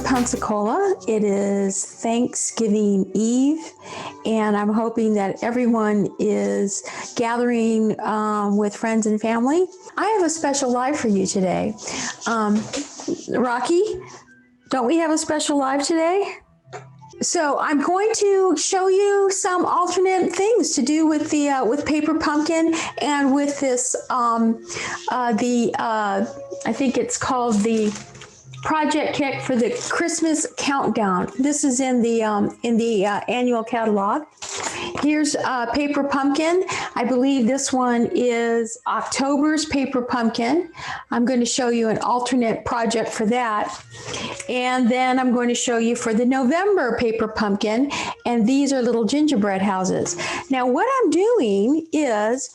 Pensacola. It is Thanksgiving Eve, and I'm hoping that everyone is gathering with friends and family. I have a special live for you today. Rocky, don't we have a special live today? So I'm going to show you some alternate things to do with the with Paper Pumpkin and with this I think it's called the project kit for the Christmas countdown. This is in the annual catalog. Here's Paper Pumpkin. I believe this one is October's Paper Pumpkin. I'm going to show you an alternate project for that. And then I'm going to show you for the November Paper Pumpkin. And these are little gingerbread houses. Now what I'm doing is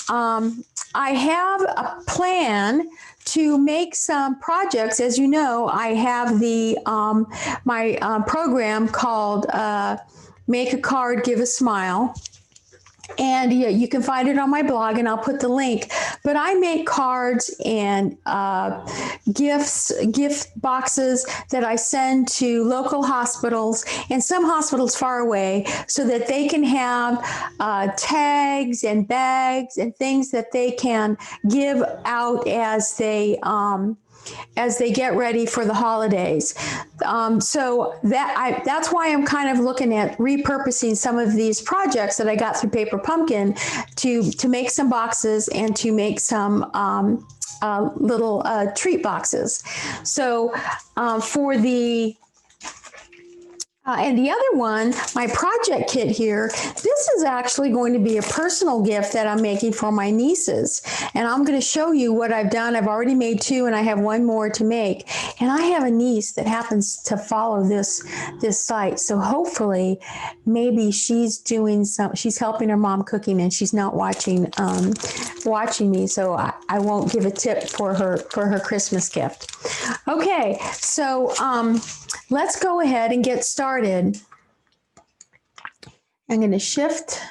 I have a plan to make some projects. As you know, I have the my program called Make a Card, Give a Smile. And yeah, you can find it on my blog, and I'll put the link. But I make cards and gift boxes that I send to local hospitals and some hospitals far away, so that they can have tags and bags and things that they can give out as they get ready for the holidays. So that's why I'm kind of looking at repurposing some of these projects that I got through Paper Pumpkin to make some boxes and to make some little treat boxes. So for the and the other one, my project kit here, this is actually going to be a personal gift that I'm making for my nieces. And I'm going to show you what I've done. I've already made two, and I have one more to make. And I have a niece that happens to follow this site. So hopefully maybe she's helping her mom cooking, and she's not watching me. So I won't give a tip for her Christmas gift. Okay, so let's go ahead and get started. I'm going to shift.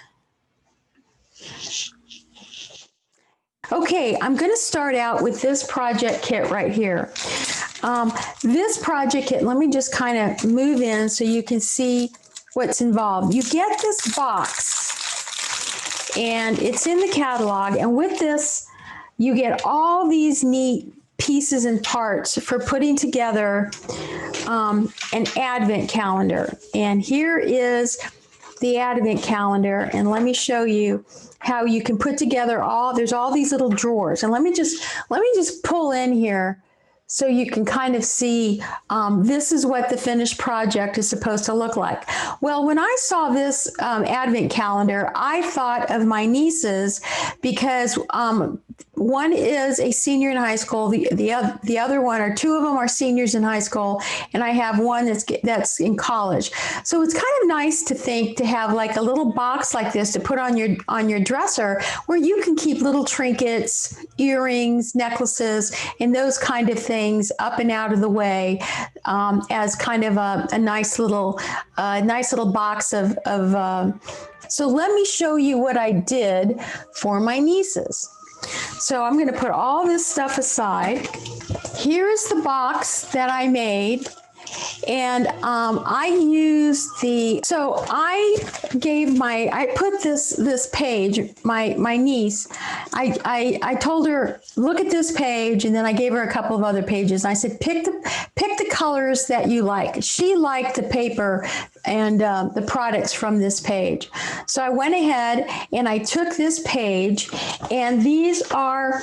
Okay, I'm going to start out with this project kit right here. This project kit, let me just kind of move in so you can see what's involved. You get this box, and it's in the catalog, and with this, you get all these neat pieces and parts for putting together an advent calendar. And here is the advent calendar, and let me show you how you can put together there's all these little drawers. And let me just pull in here so you can kind of see this is what the finished project is supposed to look like. Well, when I saw this advent calendar, I thought of my nieces, because one is a senior in high school. The other one, or two of them, are seniors in high school, and I have one that's in college. So it's kind of nice to have like a little box like this to put on your dresser, where you can keep little trinkets, earrings, necklaces, and those kind of things up and out of the way, as kind of a nice little box of. So let me show you what I did for my nieces. So I'm going to put all this stuff aside. Here's the box that I made. And I used I put this page, my niece, I told her, look at this page, and then I gave her a couple of other pages. I said, pick the colors that you like. She liked the paper and the products from this page. So I went ahead and I took this page, and these are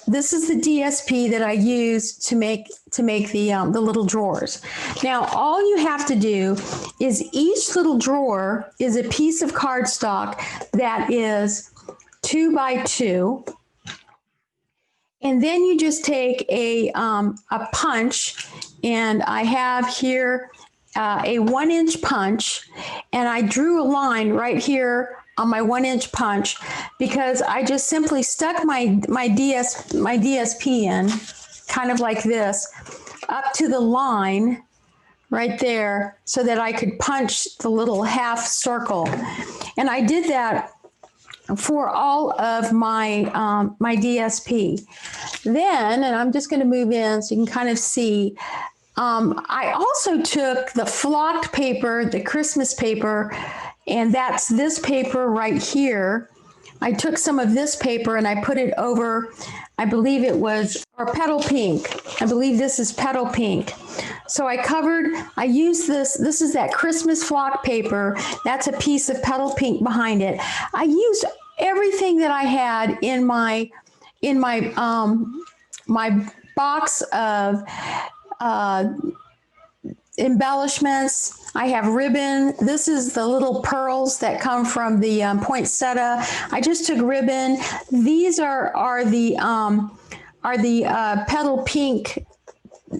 this is the DSP that I use to make the little drawers. Now, all you have to do is, each little drawer is a piece of cardstock that is 2 by 2. And then you just take a punch, and I have here a 1-inch punch, and I drew a line right here on my 1-inch punch, because I just simply stuck my DSP in, kind of like this, up to the line right there, so that I could punch the little half circle. And I did that for all of my my DSP. Then, and I'm just going to move in so you can kind of see, I also took the flocked paper, the Christmas paper, and that's this paper right here. I took some of this paper and I put it over, I believe it was, or petal pink. I believe this is petal pink. So I used this is that Christmas flock paper. That's a piece of petal pink behind it. I used everything that I had in my my box of embellishments. I have ribbon. This is the little pearls that come from the poinsettia. I just took ribbon. These are the petal pink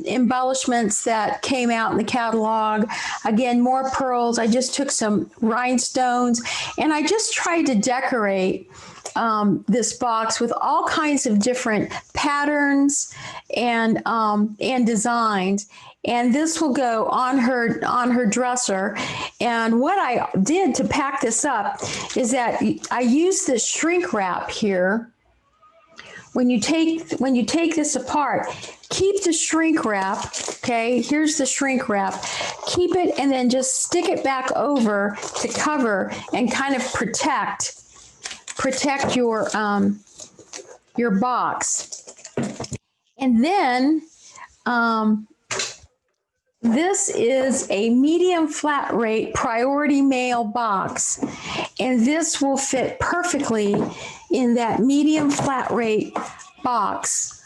embellishments that came out in the catalog. Again, more pearls. I just took some rhinestones and I just tried to decorate this box with all kinds of different patterns and designs. And this will go on her dresser. And what I did to pack this up is that I used this shrink wrap here. When you take this apart, keep the shrink wrap, okay? Here's the shrink wrap. Keep it and then just stick it back over to cover and kind of protect your box. And then this is a medium flat rate priority mail box, and this will fit perfectly in that medium flat rate box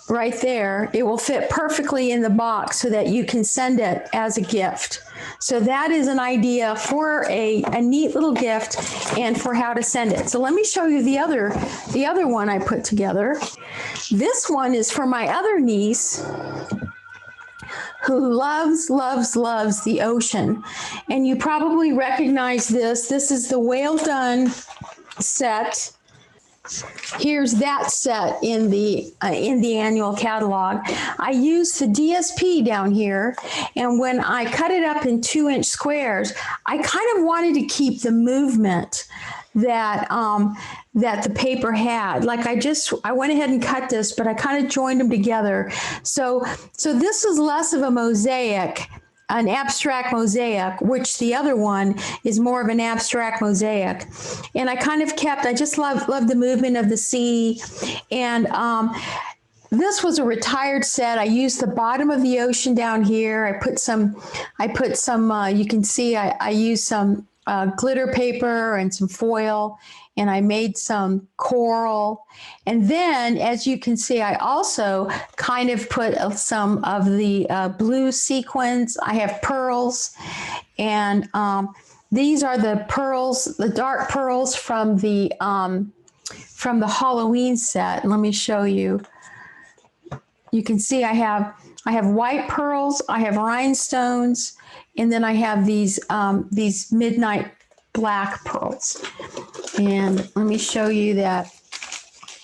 right there. It will fit perfectly in the box so that you can send it as a gift. So that is an idea for a neat little gift and for how to send it. So let me show you the other one I put together. This one is for my other niece who loves the ocean. And you probably recognize this. This is the Whale Done set. Here's that set in the annual catalog. I used the DSP down here, and when I cut it up in 2-inch squares, I kind of wanted to keep the movement that the paper had. Like I went ahead and cut this, but I kind of joined them together. So this is less of a mosaic, an abstract mosaic, which the other one is more of an abstract mosaic. And I just love the movement of the sea. And this was a retired set. I used the bottom of the ocean down here. I put some, you can see I used some glitter paper and some foil, and I made some coral. And then, as you can see, I also kind of put some of the blue sequins. I have pearls, and these are the pearls, the dark pearls from the Halloween set. Let me show you. You can see I have white pearls, I have rhinestones, and then I have these midnight black pearls. And let me show you that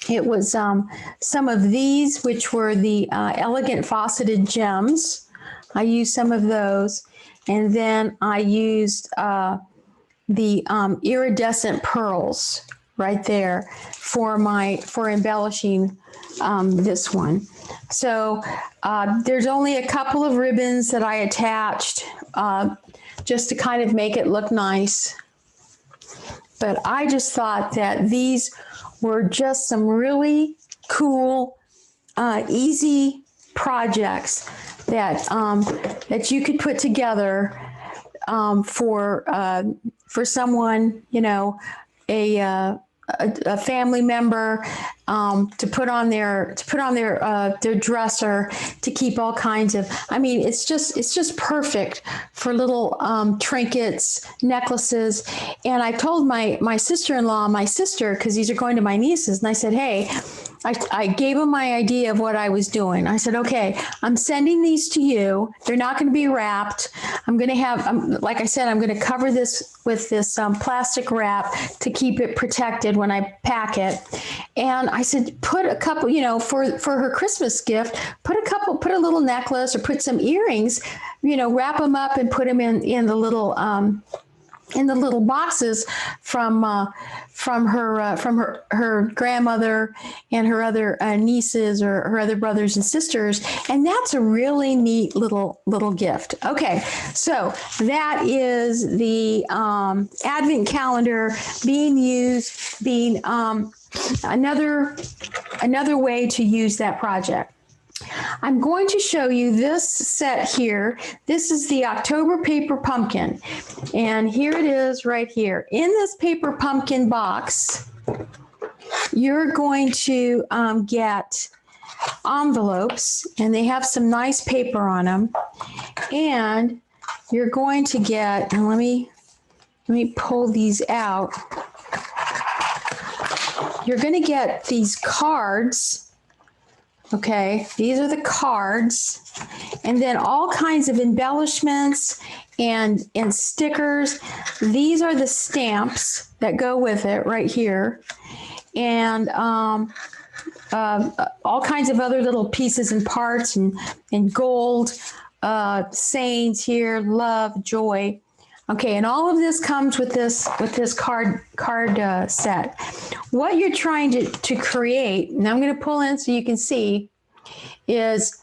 it was some of these, which were the elegant faceted gems. I used some of those. And then I used the iridescent pearls right there for embellishing this one. So there's only a couple of ribbons that I attached just to kind of make it look nice. But I just thought that these were just some really cool, easy projects that you could put together for someone, you know, a family member, to put on their dresser, to keep all kinds of, I mean, it's just perfect for little trinkets, necklaces. And I told my sister-in-law, because these are going to my nieces, and I said, hey, I gave them my idea of what I was doing. I said, okay, I'm sending these to you. They're not going to be wrapped. I'm going to have, like I said, I'm going to cover this with this plastic wrap to keep it protected when I pack it. And I said, put a couple, you know, for her Christmas gift, put a little necklace or put some earrings, you know, wrap them up and put them in the little in the little boxes from her grandmother and her other nieces or her other brothers and sisters, and that's a really neat little gift. Okay, so that is the Advent calendar being another way to use that project. I'm going to show you this set here. This is the October paper pumpkin. And here it is right here. In this paper pumpkin box, you're going to get envelopes, and they have some nice paper on them. And you're going to get, and let me pull these out. You're going to get these cards. Okay, these are the cards, and then all kinds of embellishments and stickers. These are the stamps that go with it right here, and all kinds of other little pieces and parts and gold sayings here, love, joy. Okay, and all of this comes with this card set. What you're trying to create, and I'm going to pull in so you can see, is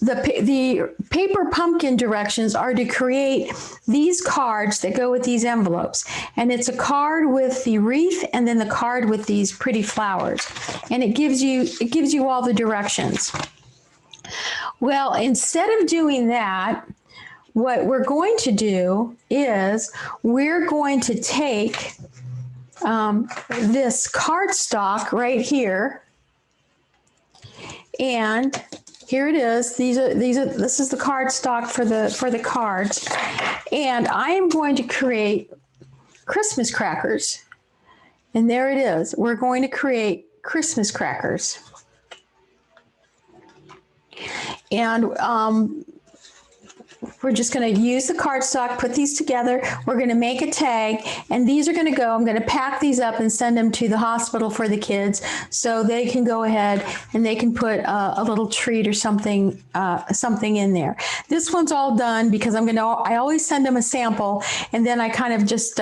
the paper pumpkin directions are to create these cards that go with these envelopes. And it's a card with the wreath and then the card with these pretty flowers. And it gives you all the directions. Well, instead of doing that, what we're going to do is we're going to take this cardstock right here, and here it is. This is the cardstock for the cards, and I am going to create Christmas crackers, and there it is. We're going to create Christmas crackers, and we're just going to use the cardstock, put these together. We're going to make a tag, and these are going to go. I'm going to pack these up and send them to the hospital for the kids so they can go ahead and they can put a little treat or something in there. This one's all done because I always send them a sample, and then I kind of just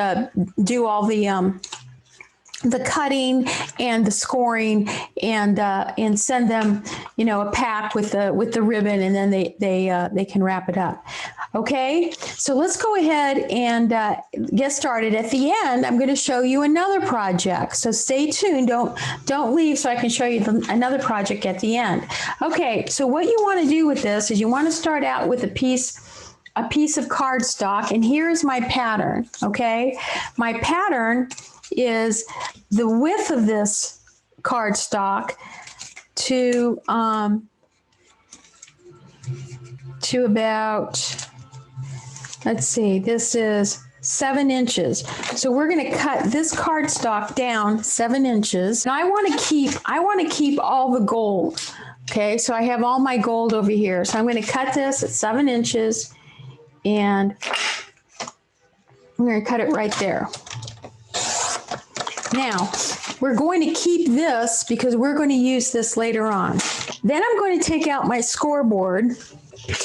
do all the cutting and the scoring and send them, a pack with the ribbon, and then they can wrap it up. Okay, so let's go ahead and get started. At the end, I'm going to show you another project. So stay tuned. Don't leave so I can show you another project at the end. Okay, so what you want to do with this is you want to start out with a piece of cardstock, and here's my pattern. Okay, my pattern is the width of this cardstock to about, let's see, this is 7 inches. So we're going to cut this cardstock down 7 inches. And I want to keep all the gold. Okay, so I have all my gold over here. So I'm going to cut this at 7 inches, and I'm going to cut it right there. Now, we're going to keep this because we're going to use this later on. Then I'm going to take out my scoreboard, and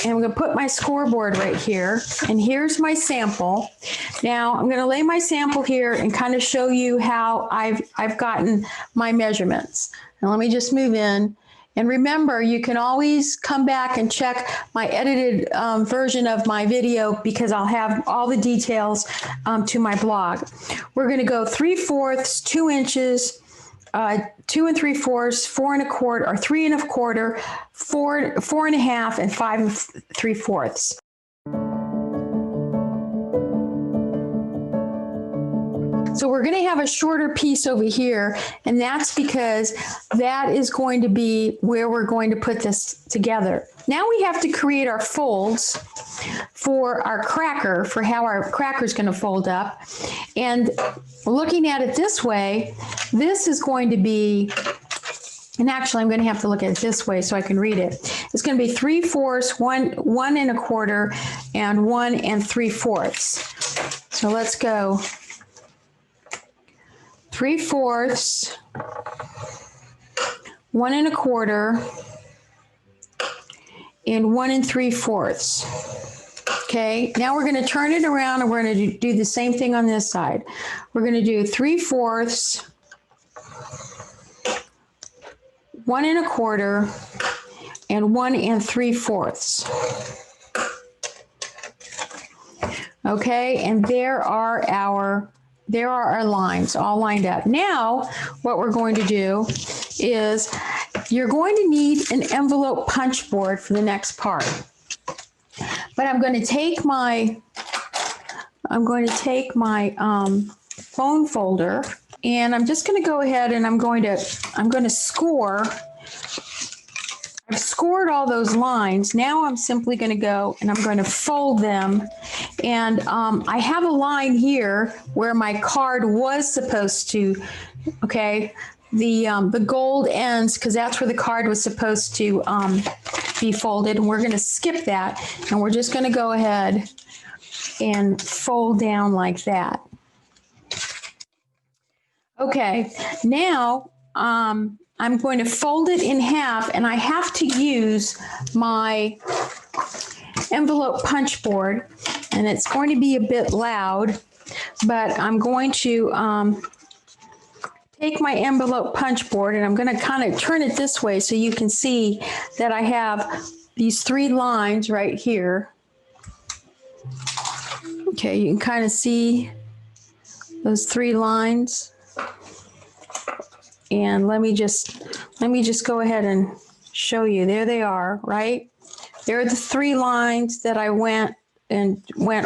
I'm going to put my scoreboard right here. And here's my sample. Now, I'm going to lay my sample here and kind of show you how I've gotten my measurements. Now, let me just move in. And remember, you can always come back and check my edited version of my video because I'll have all the details to my blog. We're going to go 3/4, 2 inches, 2 3/4, 4 1/4, or 3 1/4, 4 1/2, and 5 3/4. So we're going to have a shorter piece over here, and that's because that is going to be where we're going to put this together. Now we have to create our folds for our cracker, for how our cracker is going to fold up. And looking at it this way, this is going to be, and actually I'm going to have to look at it this way so I can read it. It's going to be 3/4, 1 1/4, and 1 3/4. So let's go 3/4, 1 1/4, and 1 3/4. Okay, now we're going to turn it around and we're going to do the same thing on this side. We're going to do 3/4, 1 1/4, and 1 3/4. Okay, and there are our lines all lined up. Now, what we're going to do is you're going to need an envelope punch board for the next part. But I'm going to take my bone folder, and I'm just going to go ahead and I'm going to score. I've scored all those lines. Now I'm simply going to go and I'm going to fold them. And I have a line here where my card was supposed to, okay, the gold ends, because that's where the card was supposed to be folded. And we're going to skip that. And we're just going to go ahead and fold down like that. Okay, now I'm going to fold it in half, and I have to use my envelope punch board, and it's going to be a bit loud, but I'm going to take my envelope punch board, and I'm going to kind of turn it this way so you can see that I have these 3 lines right here. Okay, you can kind of see those 3 lines. And let me just go ahead and show you. There they are, right? There are the 3 lines that I went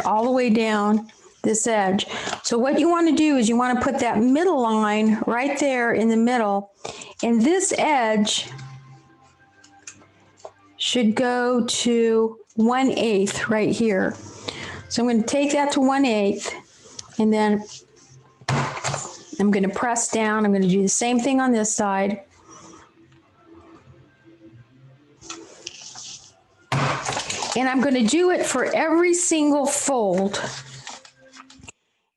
all the way down this edge. So what you want to do is you want to put that middle line right there in the middle, and this edge should go to 1/8 right here. So I'm going to take that to 1/8, and then I'm going to press down. I'm going to do the same thing on this side. And I'm going to do it for every single fold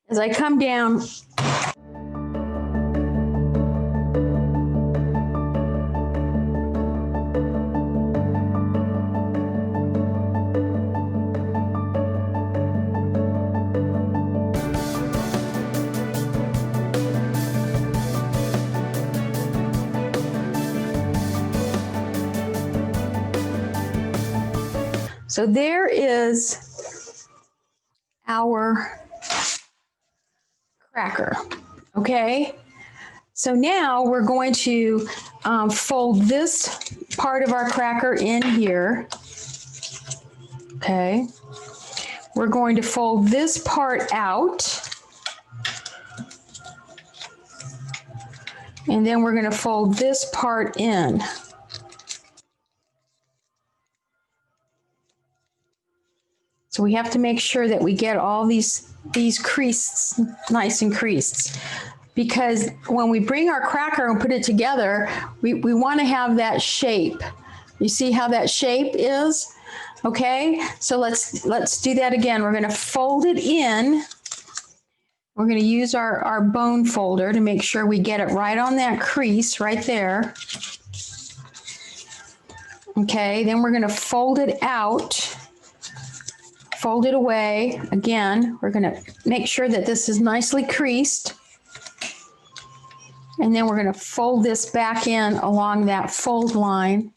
as I come down. So there is our cracker, okay? So now we're going to fold this part of our cracker in here, okay? We're going to fold this part out, and then we're going to fold this part in. So we have to make sure that we get all these creases nice and creased, because when we bring our cracker and put it together, we want to have that shape. You see how that shape is? Okay, so let's do that again. We're going to fold it in. We're going to use our bone folder to make sure we get it right on that crease right there. Okay, then we're going to fold it out. Fold it away. Again, we're going to make sure that this is nicely creased. And then we're going to fold this back in along that fold line.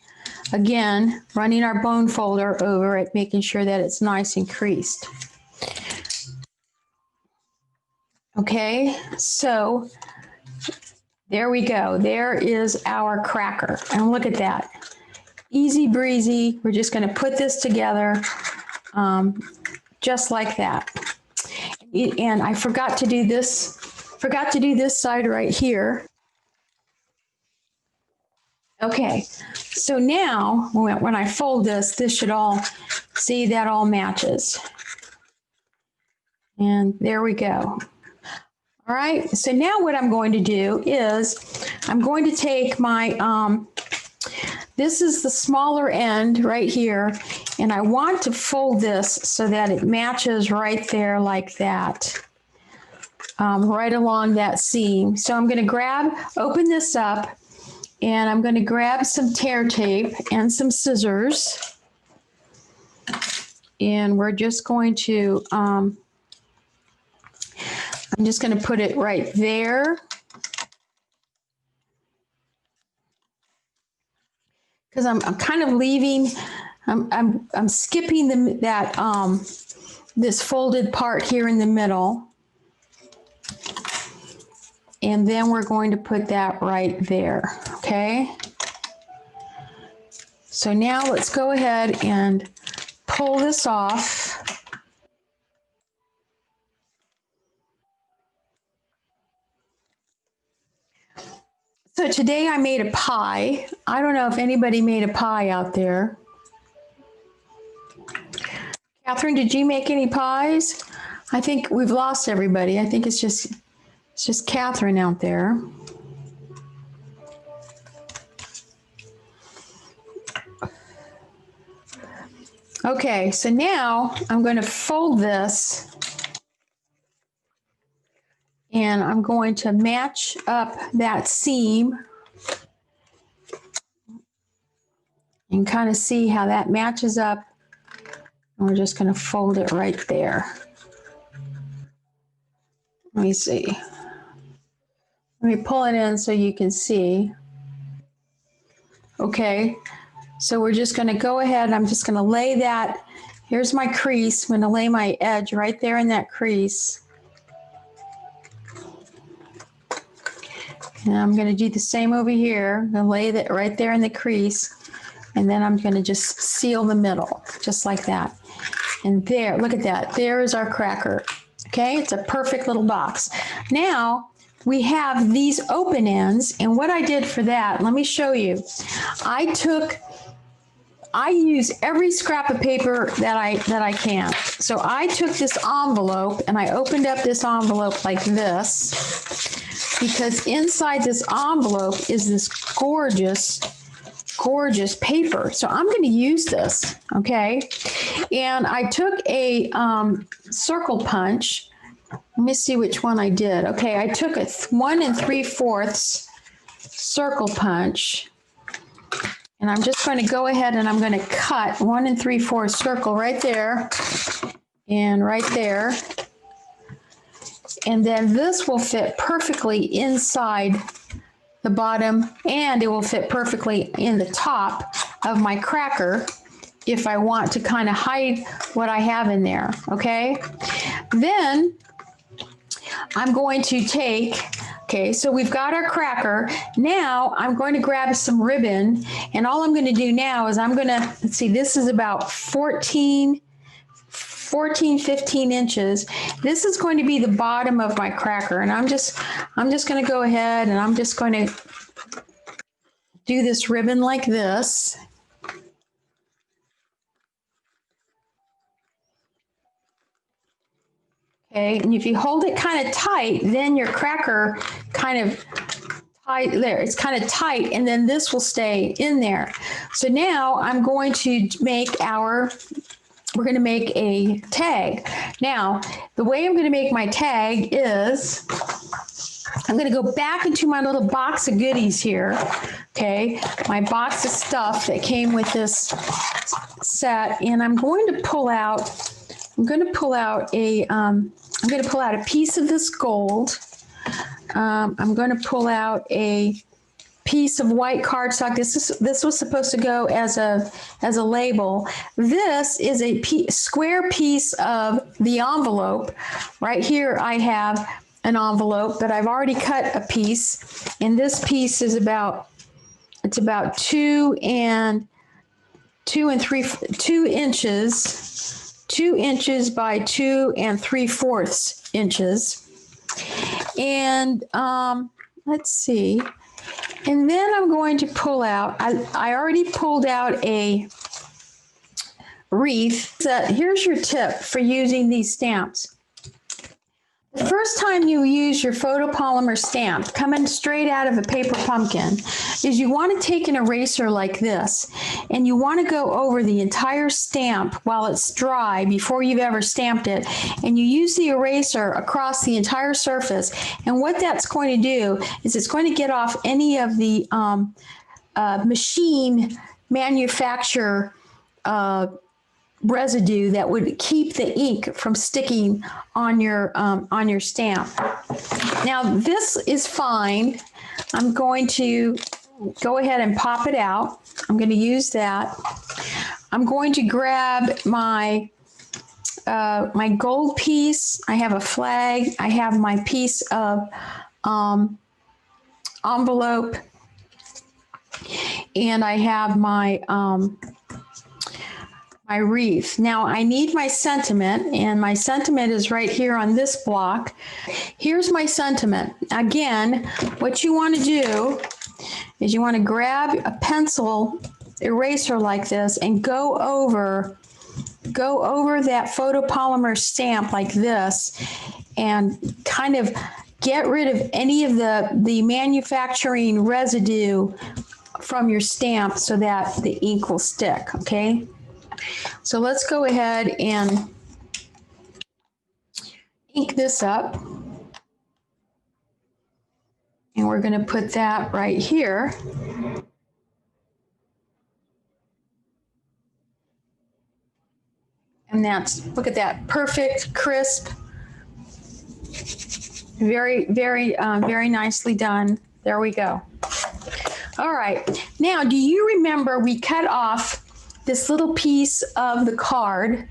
Again, running our bone folder over it, making sure that it's nice and creased. Okay, so there we go. There is our cracker. And look at that. Easy breezy. We're just going to put this together. Just like that. And I forgot to do this side right here. Okay, so now when I fold this should all, see, that all matches. And there we go. All right, so now what I'm going to do is I'm going to take my, this is the smaller end right here, and I want to fold this so that it matches right there like that, right along that seam. So I'm going to open this up, and I'm going to grab some tear tape and some scissors. And we're just going to, I'm just going to put it right there. Because I'm kind of leaving, I'm skipping this folded part here in the middle. And then we're going to put that right there, okay? So now let's go ahead and pull this off. So today I made a pie. I don't know if anybody made a pie out there. Catherine, did you make any pies? I think we've lost everybody. I think it's just Catherine out there. Okay, so now I'm going to fold this and I'm going to match up that seam and kind of see how that matches up. And we're just going to fold it right there. Let me see. Let me pull it in so you can see. Okay, so we're just going to go ahead and I'm just going to lay that. Here's my crease. I'm going to lay my edge right there in that crease. And I'm going to do the same over here. I'm going to lay that right there in the crease. And then I'm going to just seal the middle, just like that. And there, look at that. There is our cracker. Okay, it's a perfect little box. Now, we have these open ends, and what I did for that, let me show you. I use every scrap of paper that I can. So I took this envelope and I opened up this envelope like this, because inside this envelope is this gorgeous paper. So I'm going to use this, okay? And I took a circle punch. Let me see which one I did. Okay, I took a 1 3/4 circle punch, and I'm just going to go ahead and I'm going to cut 1 3/4 circle right there and right there. And then this will fit perfectly inside the bottom, and it will fit perfectly in the top of my cracker if I want to kind of hide what I have in there, okay? Then I'm going to take, okay, so we've got our cracker. Now I'm going to grab some ribbon, and all I'm going to do now is I'm going to, let's see, this is about 15 inches. This is going to be the bottom of my cracker, and I'm just going to go ahead and I'm just going to do this ribbon like this. Okay, and if you hold it kind of tight, then your cracker kind of tight there. It's kind of tight, and then this will stay in there. So now I'm going to make we're going to make a tag. Now, the way I'm going to make my tag is I'm going to go back into my little box of goodies here. Okay, my box of stuff that came with this set, and I'm going to pull out a piece of this gold. I'm going to pull out a piece of white cardstock. This was supposed to go as a label. This is a square piece of the envelope. Right here I have an envelope, but I've already cut a piece, and this piece is about 2 inches by 2 3/4 inches. And let's see. And then I'm going to pull out, I already pulled out a wreath. So here's your tip for using these stamps. The first time you use your photopolymer stamp, coming straight out of a paper pumpkin, is you want to take an eraser like this, and you want to go over the entire stamp while it's dry before you've ever stamped it, and you use the eraser across the entire surface. And what that's going to do is it's going to get off any of the machine manufacture residue that would keep the ink from sticking on your stamp. Now this is fine. I'm going to go ahead and pop it out. I'm going to use that. I'm going to grab my my gold piece. I have a flag. I have my piece of envelope, and I have my my wreath. Now I need my sentiment, and my sentiment is right here on this block. Here's my sentiment. Again, what you want to do is you want to grab a pencil eraser like this and go over that photopolymer stamp like this, and kind of get rid of any of the manufacturing residue from your stamp so that the ink will stick, okay? So let's go ahead and ink this up. And we're going to put that right here. And that's, look at that, perfect, crisp, very, very, very nicely done. There we go. All right. Now, do you remember we cut off this little piece of the card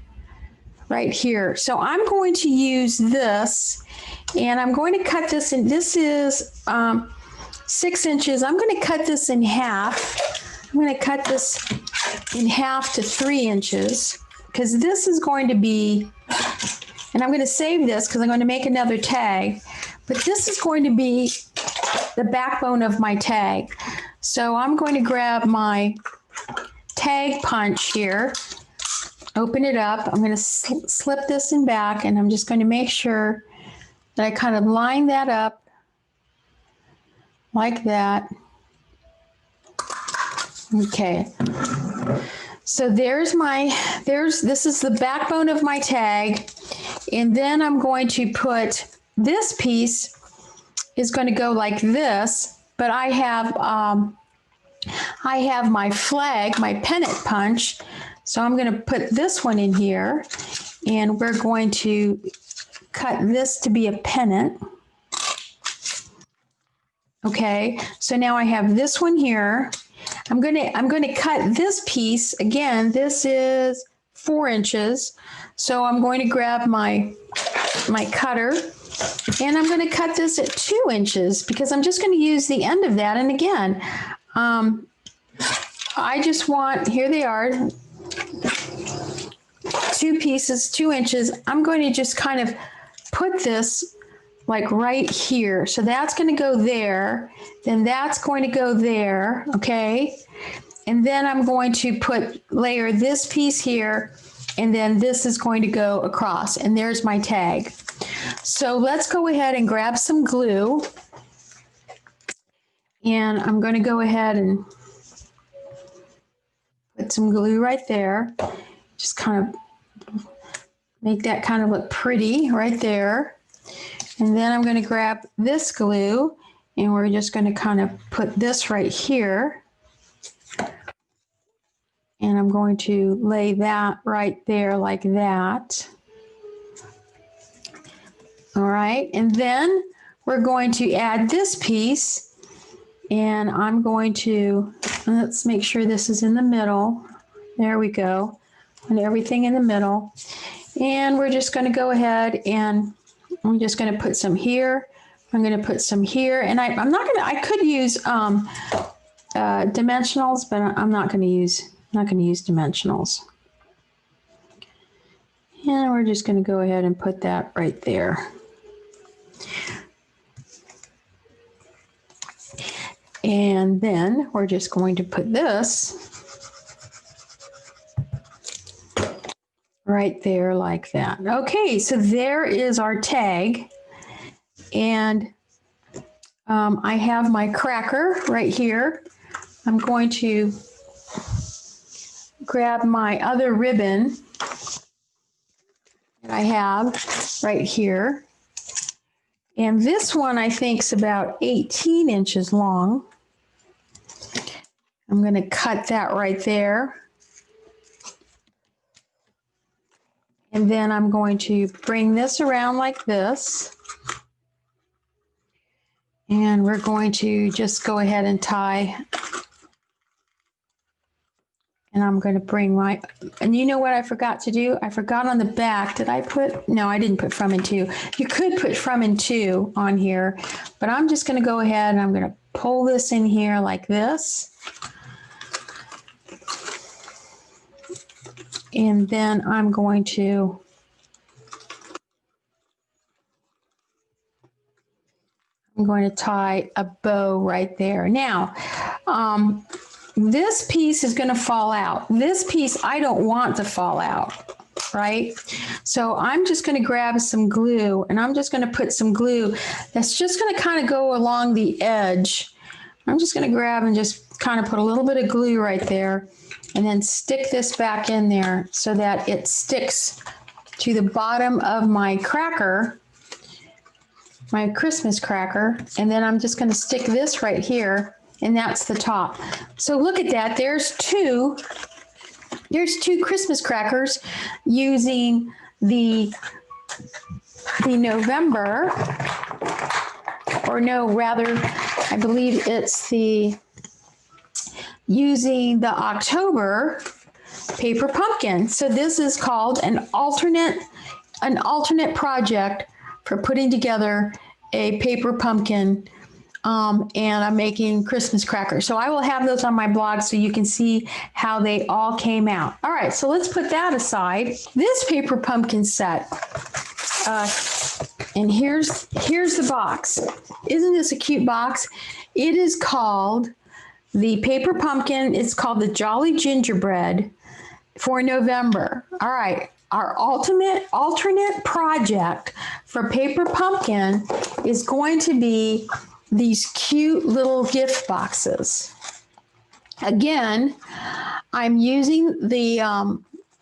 right here? So I'm going to use this, and I'm going to cut this in, this is 6 inches. I'm going to cut this in half. I'm going to cut this in half to 3 inches, because this is going to be, and I'm going to save this because I'm going to make another tag, but this is going to be the backbone of my tag. So I'm going to grab my tag punch here, open it up. I'm going to slip this in back, and I'm just going to make sure that I kind of line that up like that. Okay. So this is the backbone of my tag. And then I'm going to put, this piece is going to go like this, but I have my flag, my pennant punch. So I'm going to put this one in here, and we're going to cut this to be a pennant. Okay, so now I have this one here. I'm going to cut this piece. Again, this is 4 inches. So I'm going to grab my cutter, and I'm going to cut this at 2 inches because I'm just going to use the end of that. And again, I just want, here they are, 2 pieces, 2 inches. I'm going to just kind of put this like right here. So that's going to go there. Then that's going to go there. Okay. And then I'm going to layer this piece here, and then this is going to go across, and there's my tag. So let's go ahead and grab some glue. And I'm going to go ahead and put some glue right there. Just kind of make that kind of look pretty right there. And then I'm going to grab this glue, and we're just going to kind of put this right here. And I'm going to lay that right there like that. All right. And then we're going to add this piece, and I'm going to, let's make sure this is in the middle. There we go. And everything in the middle. And we're just going to go ahead, and I'm just going to put some here. I'm going to put some here, and I'm not going to, I could use dimensionals, but I'm not going to use dimensionals. And we're just going to go ahead and put that right there. And then we're just going to put this right there like that. Okay, so there is our tag. And I have my cracker right here. I'm going to grab my other ribbon that I have right here. And this one I think is about 18 inches long. I'm going to cut that right there. And then I'm going to bring this around like this. And we're going to just go ahead and tie. And I'm going to bring my, and you know what I forgot to do? I forgot on the back. Did I put, no, I didn't put from and to. You could put from and to on here, but I'm just going to go ahead and I'm going to pull this in here like this. And then I'm going to tie a bow right there. Now, this piece is going to fall out. This piece I don't want to fall out, right? So I'm just going to grab some glue, and I'm just going to put some glue that's just going to kind of go along the edge. I'm just going to grab and just kind of put a little bit of glue right there, and then stick this back in there so that it sticks to the bottom of my cracker, my Christmas cracker. And then I'm just going to stick this right here, and that's the top. So look at that. There's two Christmas crackers using the November, or no, rather, I believe it's using the October paper pumpkin. So this is called an alternate project for putting together a paper pumpkin. And I'm making Christmas crackers. So I will have those on my blog so you can see how they all came out. All right, so let's put that aside. This paper pumpkin set, and here's the box. Isn't this a cute box? It is called the paper pumpkin. It's called the Jolly Gingerbread for November. All right. Our alternate project for paper pumpkin is going to be these cute little gift boxes. Again, I'm using the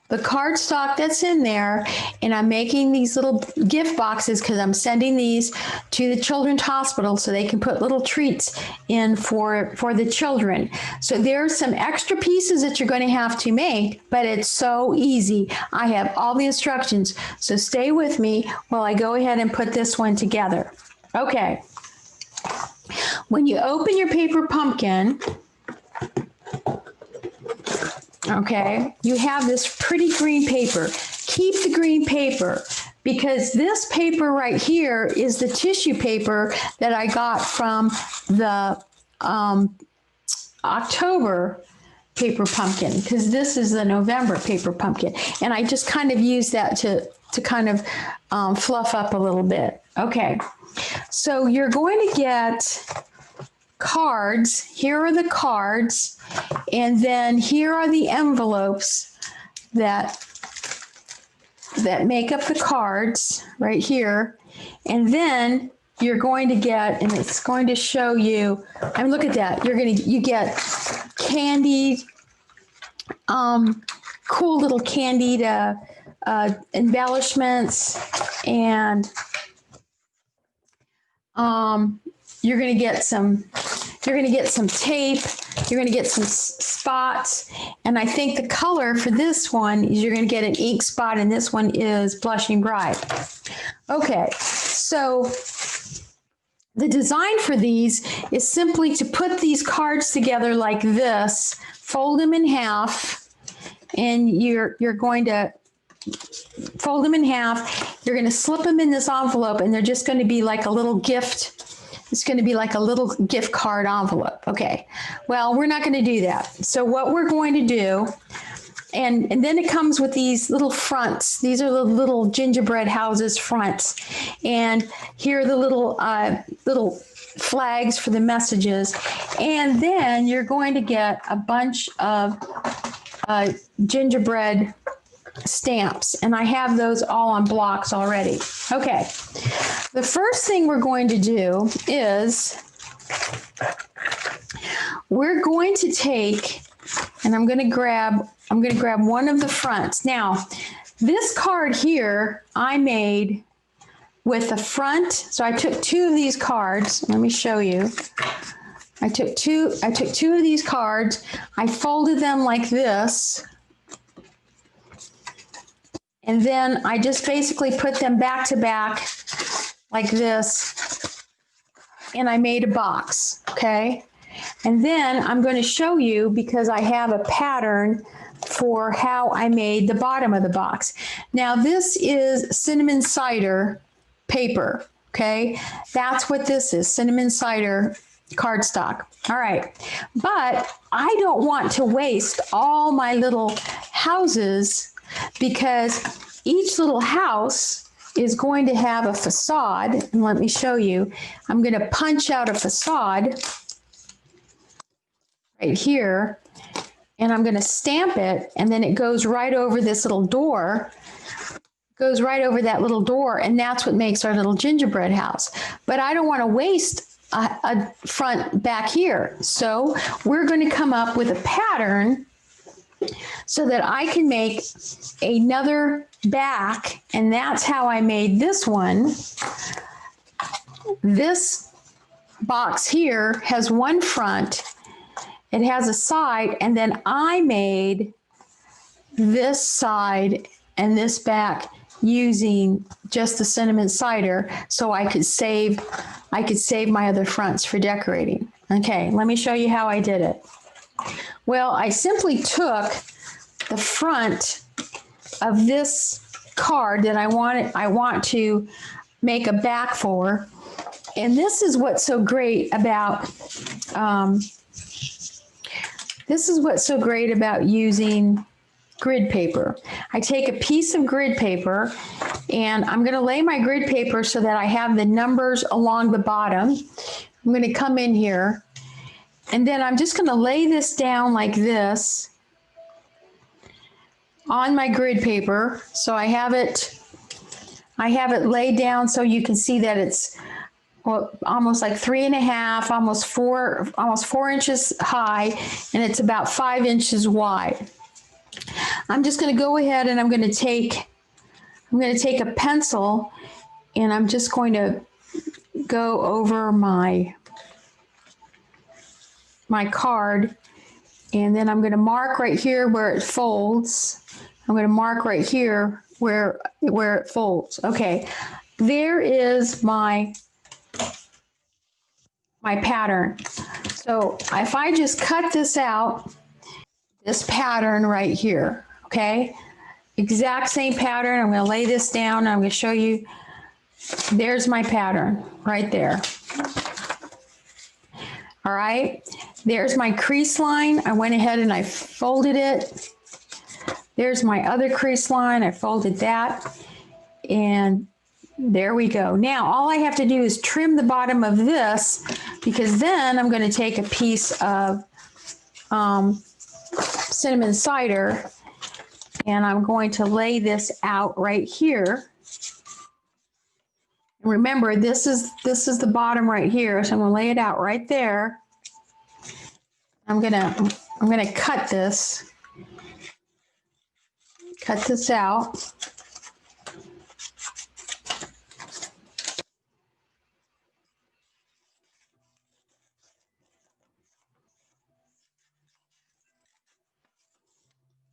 cardstock that's in there, and I'm making these little gift boxes because I'm sending these to the Children's Hospital so they can put little treats in for the children. So there's some extra pieces that you're going to have to make, but it's so easy. I have all the instructions, so stay with me while I go ahead and put this one together. Okay. When you open your paper pumpkin, okay, you have this pretty green paper. Keep the green paper, because this paper right here is the tissue paper that I got from the October paper pumpkin, because this is the November paper pumpkin. And I just kind of use that to kind of fluff up a little bit. Okay, so you're going to get cards. Here are the cards, and then here are the envelopes that make up the cards right here. And then you're going to get, and it's going to show you, and look at that, you get candied, cool little candied embellishments, and you're going to get some tape, you're going to get some spots, and I think the color for this one is you're going to get an ink spot, and this one is Blushing Bride. Okay, so the design for these is simply to put these cards together like this, fold them in half, and you're going to fold them in half. You're going to slip them in this envelope, and they're just going to be like a little gift. It's going to be like a little gift card envelope. Okay, well, we're not going to do that. So what we're going to do, and then it comes with these little fronts. These are the little gingerbread houses fronts. And here are the little flags for the messages. And then you're going to get a bunch of gingerbread stamps, and I have those all on blocks already. Okay, the first thing we're going to do is we're going to take, and I'm going to grab one of the fronts. Now, this card here I made with the front. So I took two of these cards. Let me show you. I took two of these cards. I folded them like this. And then I just basically put them back to back like this. And I made a box, okay? And then I'm going to show you, because I have a pattern for how I made the bottom of the box. Now this is cinnamon cider paper, okay? That's what this is, cinnamon cider cardstock. All right, but I don't want to waste all my little houses, because each little house is going to have a facade. And let me show you. I'm going to punch out a facade right here, and I'm going to stamp it, and then it goes right over this little door, goes right over that little door, and that's what makes our little gingerbread house. But I don't want to waste a front back here, so we're going to come up with a pattern so that I can make another back, and that's how I made this one. This box here has one front, it has a side, and then I made this side and this back using just the cinnamon cider, so I could save my other fronts for decorating. Okay, let me show you how I did it. Well, I simply took the front of this card that I want to make a back for, and this is what's so great about using grid paper. I take a piece of grid paper, and I'm going to lay my grid paper so that I have the numbers along the bottom. I'm going to come in here, and then I'm just going to lay this down like this on my grid paper. So I have it laid down so you can see that it's almost like 3.5, almost 4 inches high, and it's about 5 inches wide. I'm just going to go ahead and I'm going to take a pencil, and I'm just going to go over my card, and then I'm going to mark right here where it folds. I'm going to mark right here where it folds. Okay, there is my pattern. So if I just cut this out, this pattern right here, okay, exact same pattern. I'm going to lay this down. I'm going to show you. There's my pattern right there. All right, there's my crease line. I went ahead and I folded it. There's my other crease line. I folded that, and there we go. Now all I have to do is trim the bottom of this, because then I'm going to take a piece of cinnamon cider, and I'm going to lay this out right here. Remember, this is the bottom right here, so I'm going to lay it out right there. I'm gonna cut this out.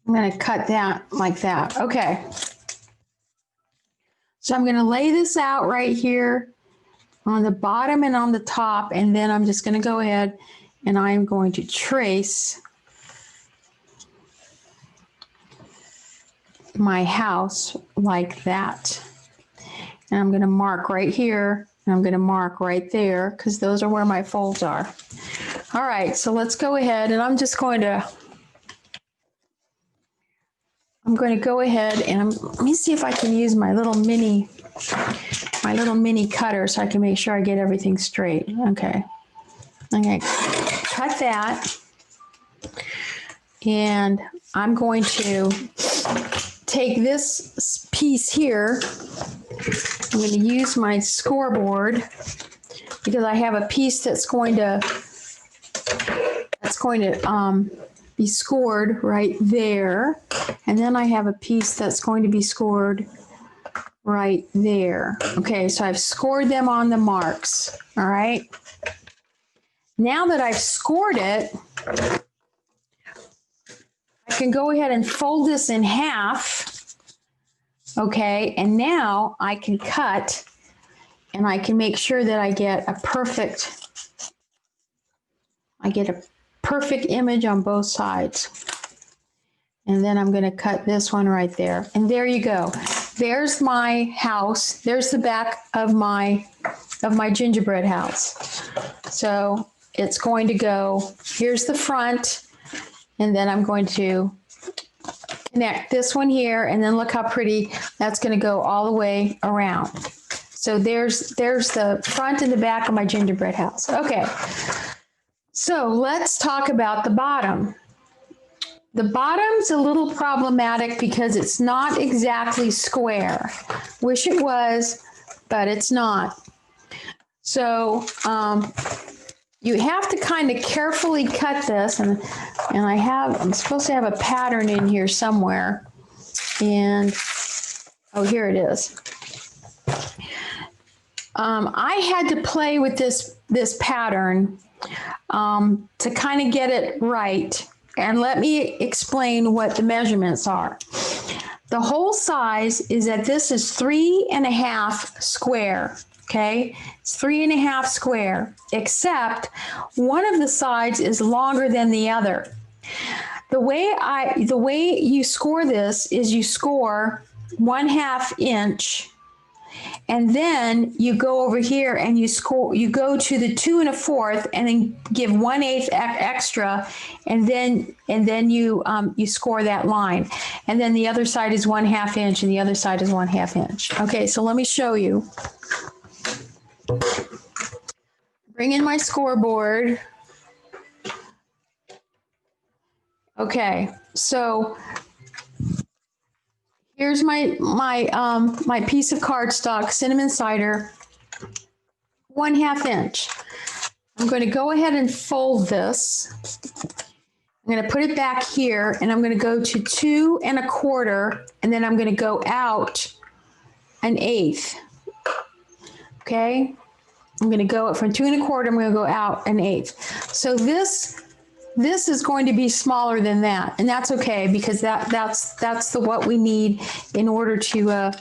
I'm going to cut that like that. Okay. So I'm going to lay this out right here on the bottom and on the top, and then I'm just going to go ahead and I'm going to trace my house like that. And I'm going to mark right here, and I'm going to mark right there, because those are where my folds are. All right, so let's go ahead, and I'm going to go ahead and let me see if I can use my little mini cutter so I can make sure I get everything straight. Okay, cut that, and I'm going to take this piece here. I'm going to use my scoreboard, because I have a piece that's going to be scored right there, and then I have a piece that's going to be scored right there. Okay, so I've scored them on the marks. All right, now that I've scored it, I can go ahead and fold this in half Okay, and now I can cut and I can make sure that I get a perfect image on both sides. And then I'm going to cut this one right there. And there you go. There's my house. There's the back of my gingerbread house. So it's going to go, here's the front, and then I'm going to connect this one here, and then look how pretty that's going to go all the way around. So there's the front and the back of my gingerbread house. Okay, so let's talk about the bottom. The bottom's a little problematic because it's not exactly square. Wish it was, but it's not. So you have to kind of carefully cut this, and I'm supposed to have a pattern in here somewhere, and oh, here it is. I had to play with this pattern to kind of get it right, and let me explain what the measurements are. The whole size is that this is 3.5 square. Okay, it's 3.5 square, except one of the sides is longer than the other. The way you score this is you score 1/2 inch, and then you go over here and you go to the 2 1/4 and then give 1/8 extra, and then you score that line, and then the other side is 1/2 inch and the other side is 1/2 inch. Okay, so let me show you. Bring in my scoreboard. Okay, so here's my piece of cardstock, cinnamon cider, 1/2 inch. I'm going to go ahead and fold this. I'm going to put it back here, and I'm going to go to 2 1/4, and then I'm going to go out 1/8. Okay, I'm going to go from 2 1/4. I'm going to go out 1/8. So this is going to be smaller than that, and that's okay, because that's what we need in order to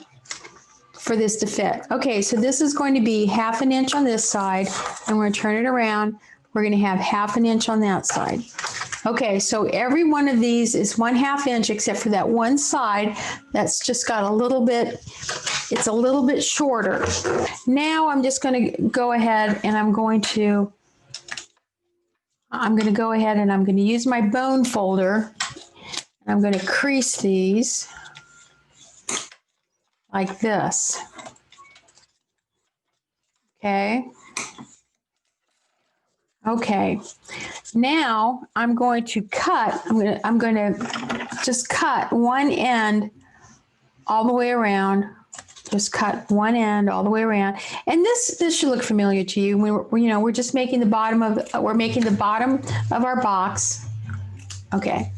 for this to fit. Okay, so this is going to be 1/2 inch on this side, and we're going to turn it around. We're going to have 1/2 inch on that side. Okay, so every one of these is 1/2 inch, except for that one side that's just got a little bit, it's a little bit shorter. Now I'm just going to go ahead and I'm going to go ahead and I'm going to use my bone folder, and I'm going to crease these like this. Okay. Okay. Now I'm going to cut. I'm going to just cut one end all the way around. Just cut one end all the way around, and this should look familiar to you. We're just making the bottom of our box. Okay,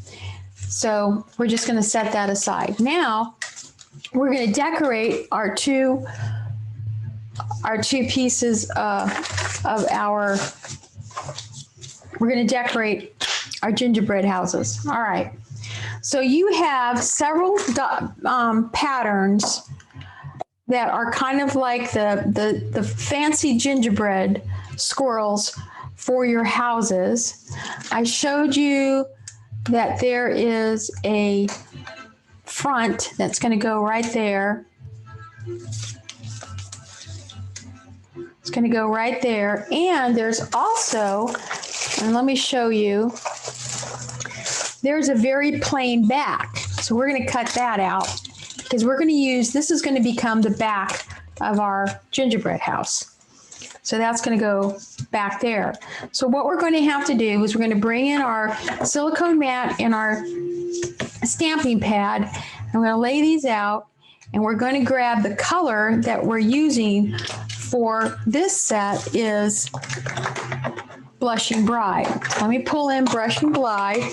so we're just going to set that aside. Now we're going to decorate our two pieces of our. We're going to decorate our gingerbread houses. All right. So you have several patterns that are kind of like the fancy gingerbread squirrels for your houses. I showed you that there is a front that's going to go right there. It's going to go right there. And there's also, and let me show you, there's a very plain back. So we're going to cut that out, because we're going to use, this is going to become the back of our gingerbread house. So that's going to go back there. So what we're going to have to do is we're going to bring in our silicone mat and our stamping pad. I'm going to lay these out, and we're going to grab the color that we're using for this set is Blushing Bride. Let me pull in Blushing Bride,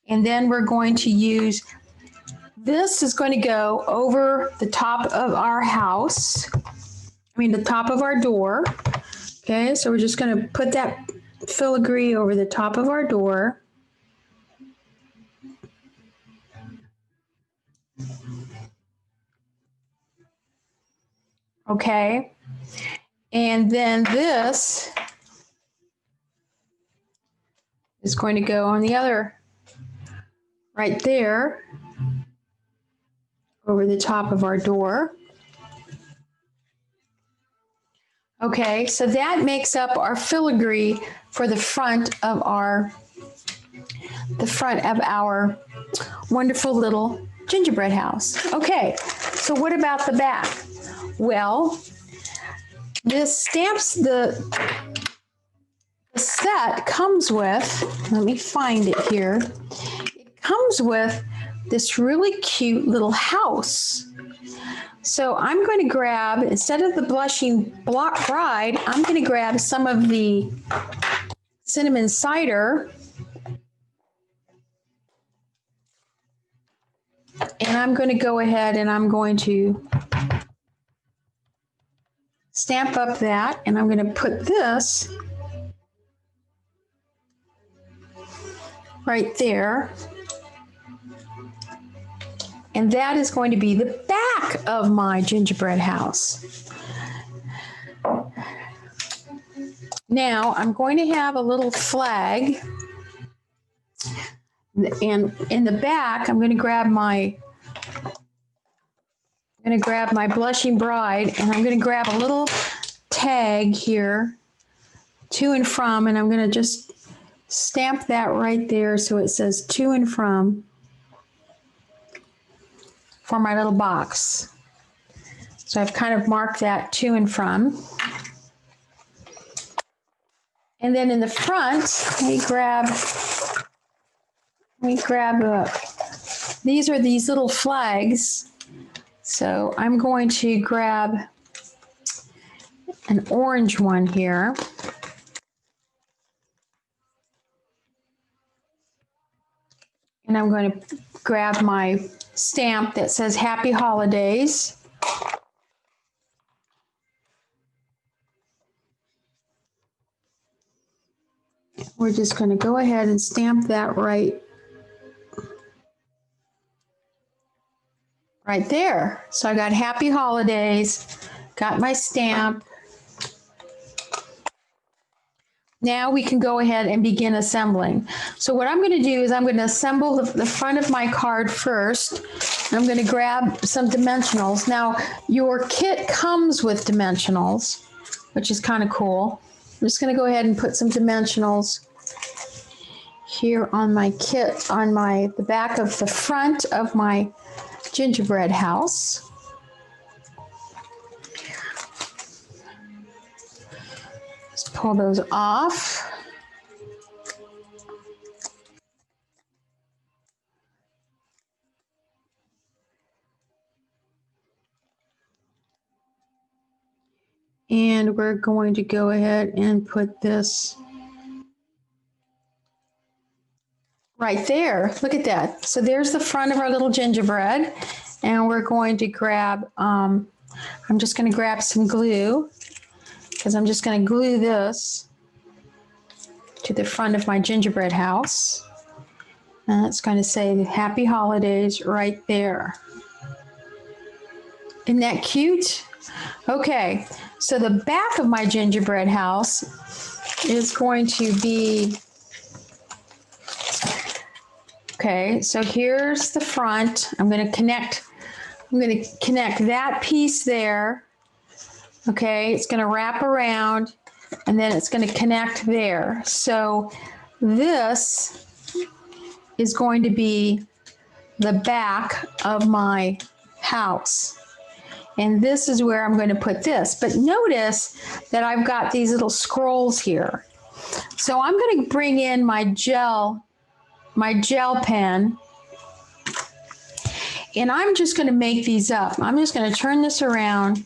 and then we're going to use, this is going to go over the top of our house. The top of our door. Okay, so we're just going to put that filigree over the top of our door. Okay. And then this is going to go on the other, right there, over the top of our door. Okay, so that makes up our filigree for the front of our wonderful little gingerbread house. Okay, so what about the back? Well, this stamps, the set comes with, let me find it here. It comes with this really cute little house. So I'm going to grab, instead of the blushing bride, I'm going to grab some of the cinnamon cider, and I'm going to go ahead and I'm going to stamp up that, and I'm going to put this right there. And that is going to be the back of my gingerbread house. Now I'm going to have a little flag, and in the back I'm going to grab my blushing bride, and I'm going to grab a little tag here, to and from, and I'm going to just stamp that right there so it says to and from for my little box. So I've kind of marked that to and from. And then in the front, let me grab these are these little flags. So I'm going to grab an orange one here. And I'm going to grab my stamp that says Happy Holidays. We're just going to go ahead and stamp that right there. So I got Happy Holidays, got my stamp. Now we can go ahead and begin assembling. So what I'm going to do is I'm going to assemble the front of my card first. I'm going to grab some dimensionals. Now your kit comes with dimensionals, which is kind of cool. I'm just going to go ahead and put some dimensionals here on my kit, on the back of the front of my gingerbread house. Let's pull those off. And we're going to go ahead and put this right there. Look at that. So there's the front of our little gingerbread. And we're going to grab, I'm just going to grab some glue, because I'm just going to glue this to the front of my gingerbread house. And it's going to say Happy Holidays right there. Isn't that cute? Okay, so the back of my gingerbread house is going to be, okay, so here's the front. I'm going to connect that piece there. Okay, it's going to wrap around, and then it's going to connect there. So this is going to be the back of my house. And this is where I'm going to put this. But notice that I've got these little scrolls here. So I'm going to bring in my gel pen, and I'm just going to make these up. I'm just going to turn this around.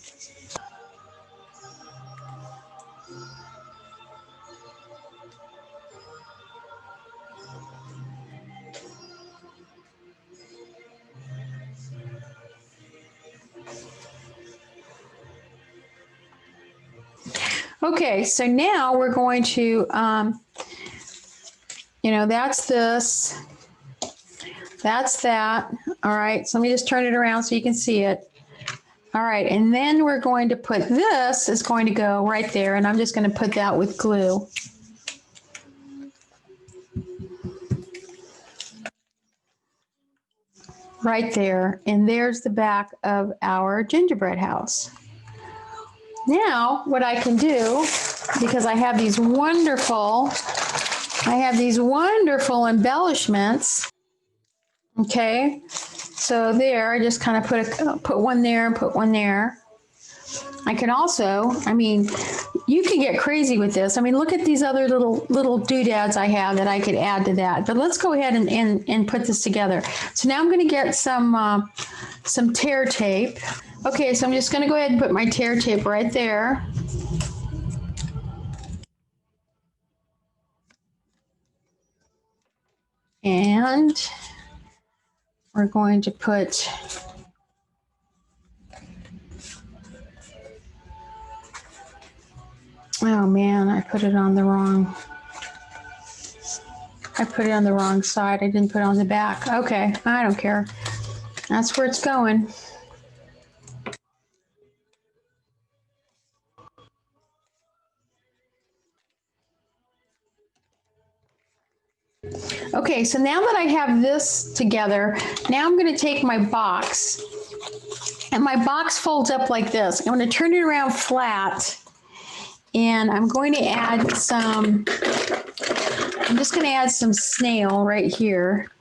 Okay, so now we're going to, that's this, that's that. All right, so let me just turn it around so you can see it. All right, and then we're going to put this is going to go right there, and I'm just going to put that with glue. Right there, and there's the back of our gingerbread house. Now, what I can do, because I have these wonderful embellishments, okay? So there, I just kind of put one there and put one there. I can also, I mean, you can get crazy with this. I mean, look at these other little doodads I have that I could add to that. But let's go ahead and put this together. So now I'm going to get some tear tape. Okay, so I'm just going to go ahead and put my tear tape right there. And we're going to put oh man, I put it on the wrong side. I didn't put it on the back. Okay, I don't care. That's where it's going. Okay, so now that I have this together, now I'm going to take my box, and my box folds up like this. I'm going to turn it around flat, and I'm going to add I'm just going to add some snail right here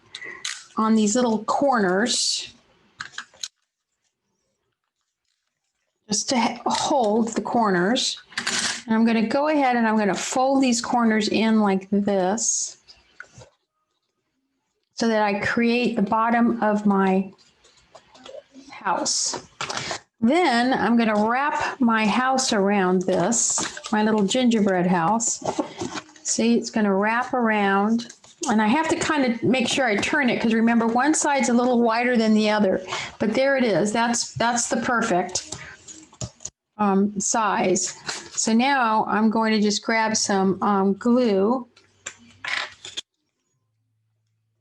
on these little corners, just to hold the corners. And I'm going to go ahead and I'm going to fold these corners in like this, so that I create the bottom of my house. Then I'm going to wrap my house around this, my little gingerbread house. See, it's going to wrap around, and I have to kind of make sure I turn it, because remember, one side's a little wider than the other. But there it is. That's the perfect size. So now I'm going to just grab some glue.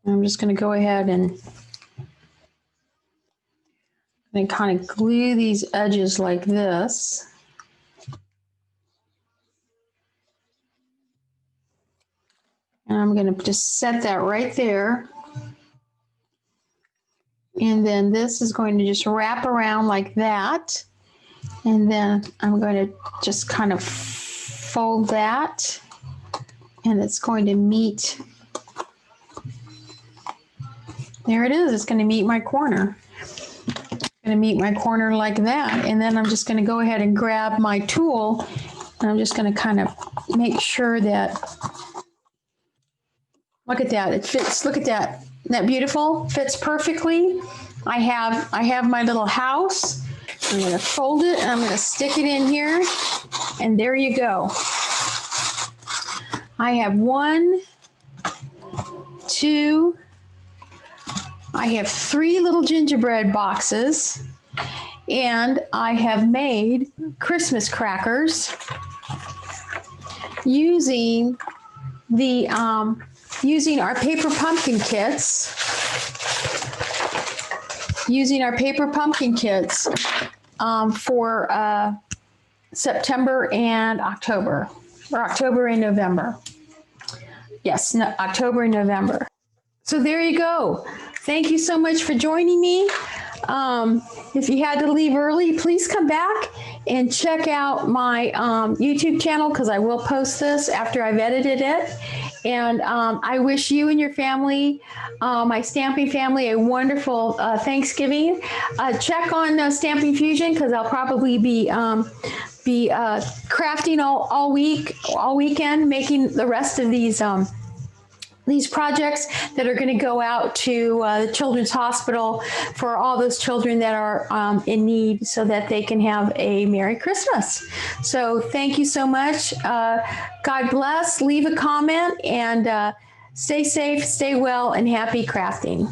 I'm just going to go ahead and kind of glue these edges like this. And I'm going to just set that right there. And then this is going to just wrap around like that. And then I'm going to just kind of fold that. And it's going to meet. There it is. It's going to meet my corner. It's going to meet my corner like that. And then I'm just going to go ahead and grab my tool. And I'm just going to kind of make sure that, look at that. It fits. Look at that. Isn't that beautiful? Fits perfectly. I have my little house. I'm going to fold it and I'm going to stick it in here. And there you go. I have 1, 2, I have 3 little gingerbread boxes, and I have made Christmas crackers using using our paper pumpkin kits. For September and October, or October and November. Yes, no, October and November. So there you go. Thank you so much for joining me. If you had to leave early, please come back and check out my YouTube channel, because I will post this after I've edited it. And I wish you and your family, my Stamping family, a wonderful Thanksgiving. Check on Stamping Fusion, because I'll probably be crafting all weekend, making the rest of these projects that are going to go out to the Children's Hospital for all those children that are in need, so that they can have a Merry Christmas. So thank you so much. God bless. Leave a comment, and stay safe, stay well, and happy crafting.